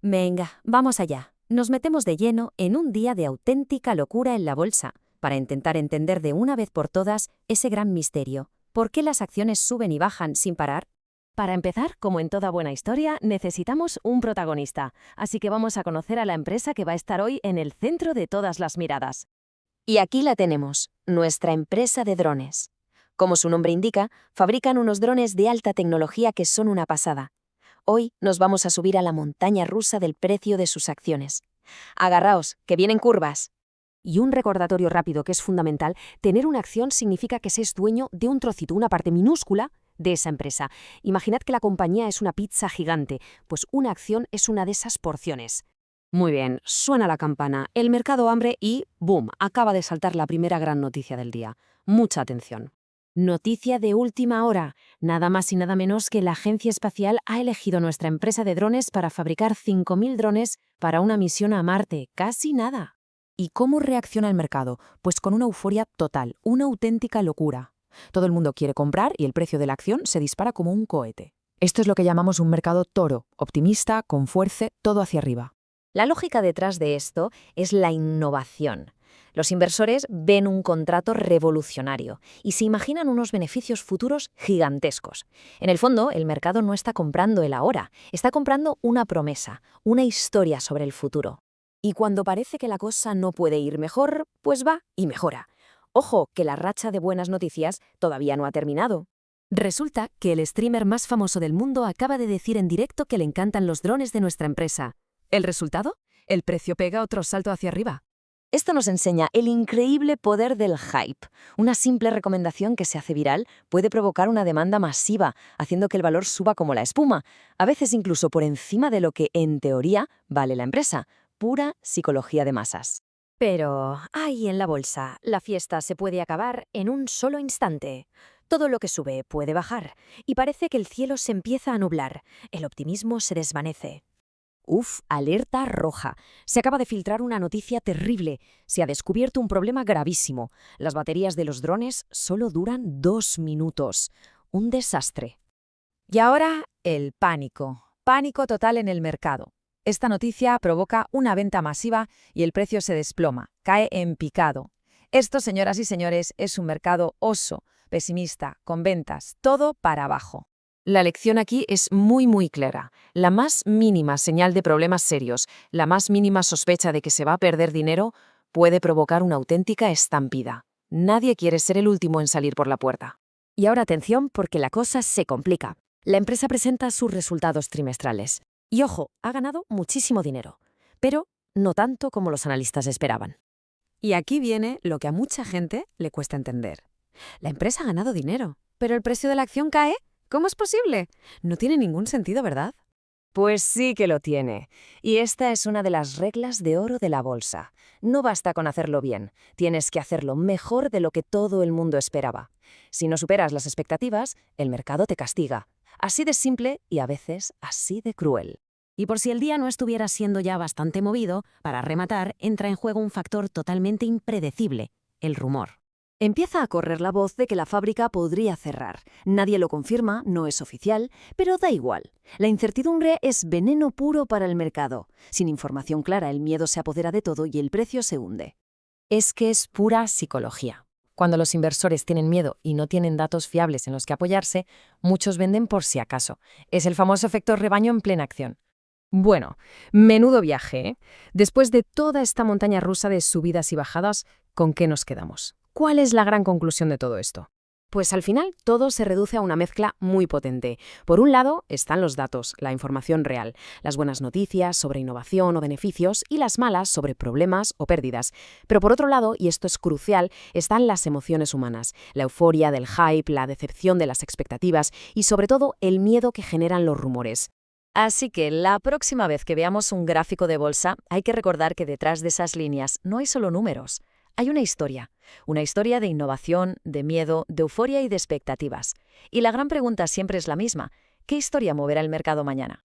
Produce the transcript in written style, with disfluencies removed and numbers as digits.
Venga, vamos allá. Nos metemos de lleno en un día de auténtica locura en la bolsa, para intentar entender de una vez por todas ese gran misterio. ¿Por qué las acciones suben y bajan sin parar? Para empezar, como en toda buena historia, necesitamos un protagonista, así que vamos a conocer a la empresa que va a estar hoy en el centro de todas las miradas. Y aquí la tenemos, nuestra empresa de drones. Como su nombre indica, fabrican unos drones de alta tecnología que son una pasada. Hoy nos vamos a subir a la montaña rusa del precio de sus acciones. Agarraos, que vienen curvas. Y un recordatorio rápido que es fundamental, tener una acción significa que se es dueño de un trocito, una parte minúscula de esa empresa. Imaginad que la compañía es una pizza gigante, pues una acción es una de esas porciones. Muy bien, suena la campana, el mercado hambre y ¡boom! Acaba de saltar la primera gran noticia del día. Mucha atención. Noticia de última hora. Nada más y nada menos que la Agencia Espacial ha elegido nuestra empresa de drones para fabricar 5.000 drones para una misión a Marte. Casi nada. ¿Y cómo reacciona el mercado? Pues con una euforia total, una auténtica locura. Todo el mundo quiere comprar y el precio de la acción se dispara como un cohete. Esto es lo que llamamos un mercado toro, optimista, con fuerza, todo hacia arriba. La lógica detrás de esto es la innovación. Los inversores ven un contrato revolucionario y se imaginan unos beneficios futuros gigantescos. En el fondo, el mercado no está comprando el ahora, está comprando una promesa, una historia sobre el futuro. Y cuando parece que la cosa no puede ir mejor, pues va y mejora. Ojo, que la racha de buenas noticias todavía no ha terminado. Resulta que el streamer más famoso del mundo acaba de decir en directo que le encantan los drones de nuestra empresa. ¿El resultado? El precio pega otro salto hacia arriba. Esto nos enseña el increíble poder del hype. Una simple recomendación que se hace viral puede provocar una demanda masiva, haciendo que el valor suba como la espuma, a veces incluso por encima de lo que, en teoría, vale la empresa. Pura psicología de masas. Pero, ahí en la bolsa, la fiesta se puede acabar en un solo instante. Todo lo que sube puede bajar, y parece que el cielo se empieza a nublar. El optimismo se desvanece. Uf, alerta roja. Se acaba de filtrar una noticia terrible. Se ha descubierto un problema gravísimo. Las baterías de los drones solo duran 2 minutos. Un desastre. Y ahora, el pánico. Pánico total en el mercado. Esta noticia provoca una venta masiva y el precio se desploma, cae en picado. Esto, señoras y señores, es un mercado oso, pesimista, con ventas, todo para abajo. La lección aquí es muy clara. La más mínima señal de problemas serios, la más mínima sospecha de que se va a perder dinero, puede provocar una auténtica estampida. Nadie quiere ser el último en salir por la puerta. Y ahora atención porque la cosa se complica. La empresa presenta sus resultados trimestrales. Y ojo, ha ganado muchísimo dinero, pero no tanto como los analistas esperaban. Y aquí viene lo que a mucha gente le cuesta entender. La empresa ha ganado dinero, pero el precio de la acción cae. ¿Cómo es posible? No tiene ningún sentido, ¿verdad? Pues sí que lo tiene. Y esta es una de las reglas de oro de la bolsa. No basta con hacerlo bien, tienes que hacerlo mejor de lo que todo el mundo esperaba. Si no superas las expectativas, el mercado te castiga. Así de simple y a veces así de cruel. Y por si el día no estuviera siendo ya bastante movido, para rematar, entra en juego un factor totalmente impredecible, el rumor. Empieza a correr la voz de que la fábrica podría cerrar. Nadie lo confirma, no es oficial, pero da igual. La incertidumbre es veneno puro para el mercado. Sin información clara, el miedo se apodera de todo y el precio se hunde. Es que es pura psicología. Cuando los inversores tienen miedo y no tienen datos fiables en los que apoyarse, muchos venden por si acaso. Es el famoso efecto rebaño en plena acción. Bueno, menudo viaje, ¿eh? Después de toda esta montaña rusa de subidas y bajadas, ¿con qué nos quedamos? ¿Cuál es la gran conclusión de todo esto? Pues al final todo se reduce a una mezcla muy potente. Por un lado están los datos, la información real, las buenas noticias sobre innovación o beneficios y las malas sobre problemas o pérdidas. Pero por otro lado, y esto es crucial, están las emociones humanas, la euforia del hype, la decepción de las expectativas y sobre todo el miedo que generan los rumores. Así que la próxima vez que veamos un gráfico de bolsa, hay que recordar que detrás de esas líneas no hay solo números. Hay una historia de innovación, de miedo, de euforia y de expectativas. Y la gran pregunta siempre es la misma: ¿qué historia moverá el mercado mañana?